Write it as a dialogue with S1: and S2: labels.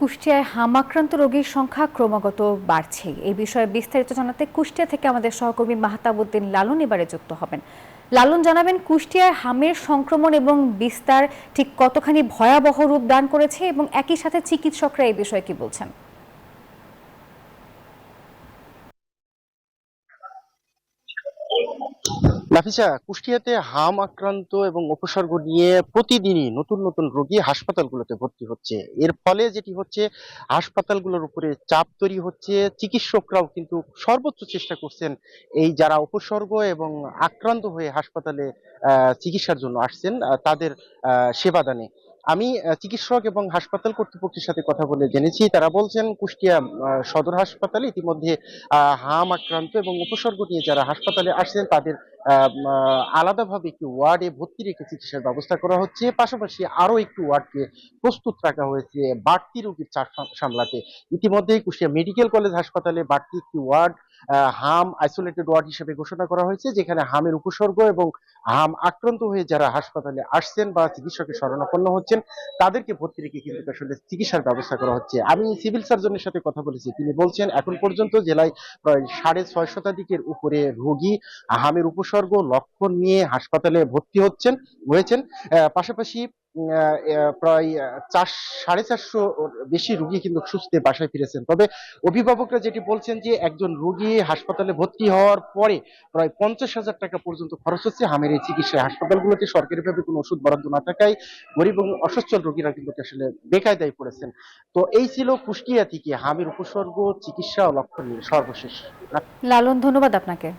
S1: কুষ্টিয়ায় হাম আক্রান্ত রোগীর সংখ্যা ক্রমাগত বাড়ছে। এই বিষয়ে বিস্তারিত জানাতে কুষ্টিয়া থেকে আমাদের সহকর্মী মাহতাবউদ্দিন লালন এবারে যুক্ত হবেন। লালন, জানাবেন কুষ্টিয়ায় হামের সংক্রমণ এবং বিস্তার ঠিক কতখানি ভয়াবহ রূপ দান করেছে এবং একই সাথে চিকিৎসকরা এই বিষয়ে কি বলছেন?
S2: নাফিসা, কুষ্টিয়াতে হাম আক্রান্ত এবং উপসর্গ নিয়ে প্রতিদিনই নতুন নতুন রোগী হাসপাতালগুলোতে ভর্তি হচ্ছে। এর ফলে যেটি হচ্ছে, হাসপাতালগুলোর উপরে চাপ তৈরি হচ্ছে। চিকিৎসকরাও কিন্তু সর্বোচ্চ চেষ্টা করছেন এই যারা উপসর্গ এবং আক্রান্ত হয়ে হাসপাতালে চিকিৎসার জন্য আসছেন তাদের সেবাদানে। আমি চিকিৎসক এবং হাসপাতাল কর্তৃপক্ষের সাথে কথা বলে জেনেছি, তারা বলছেন কুষ্টিয়া সদর হাসপাতালে ইতিমধ্যে হাম আক্রান্ত এবং উপসর্গ নিয়ে যারা হাসপাতালে আসছেন তাদের আলাদাভাবে একটি ওয়ার্ডে ভর্তি রেখে চিকিৎসার ব্যবস্থা করা হচ্ছে। পাশাপাশি আরো একটি ওয়ার্ডকে প্রস্তুত রাখা হয়েছে বাড়তি রোগীর চাপ সামলাতে। ইতিমধ্যেই কুষ্টিয়া মেডিকেল কলেজ হাসপাতালে বাড়তি একটি ওয়ার্ড হাম আইসোলেটেড ওয়ার্ড হিসেবে ঘোষণা করা হয়েছে, যেখানে হামের উপসর্গ এবং হাম আক্রান্ত হয়ে যারা হাসপাতালে আসছেন বা চিকিৎসকের শরণাপন্ন হচ্ছেন তাদেরকে ভর্তি রেখে কিন্তু আসলে চিকিৎসার ব্যবস্থা করা হচ্ছে। আমি সিভিল সার্জনের সাথে কথা বলেছি, তিনি বলছেন এখন পর্যন্ত জেলায় প্রায় 6.5 শতাধিকের উপরে রোগী হামের উপসর্গ লক্ষণ নিয়ে হাসপাতালে ভর্তি হয়েছেন। পাশাপাশি প্রায় 400-450 বেশি রোগী কিন্তু সুস্থে বাসায় ফিরেছেন। তবে অভিভাবকরা যেটি বলছেন যে একজন রোগী হাসপাতালে ভর্তি হওয়ার পরে প্রায় 50,000 টাকা পর্যন্ত খরচ হচ্ছে হামের এই চিকিৎসায়। হাসপাতালগুলোতে সরকারিভাবে কোনো ওষুধ বরাদ্দ না থাকায় গরিব এবং অসচ্ছল রোগীরা কিন্তু আসলে বেকায়দায় পড়েছেন। তো এই ছিল কুষ্টিয়া থেকে হামের উপসর্গ, চিকিৎসা ও লক্ষণ নিয়ে সর্বশেষ।
S1: লালন, ধন্যবাদ আপনাকে।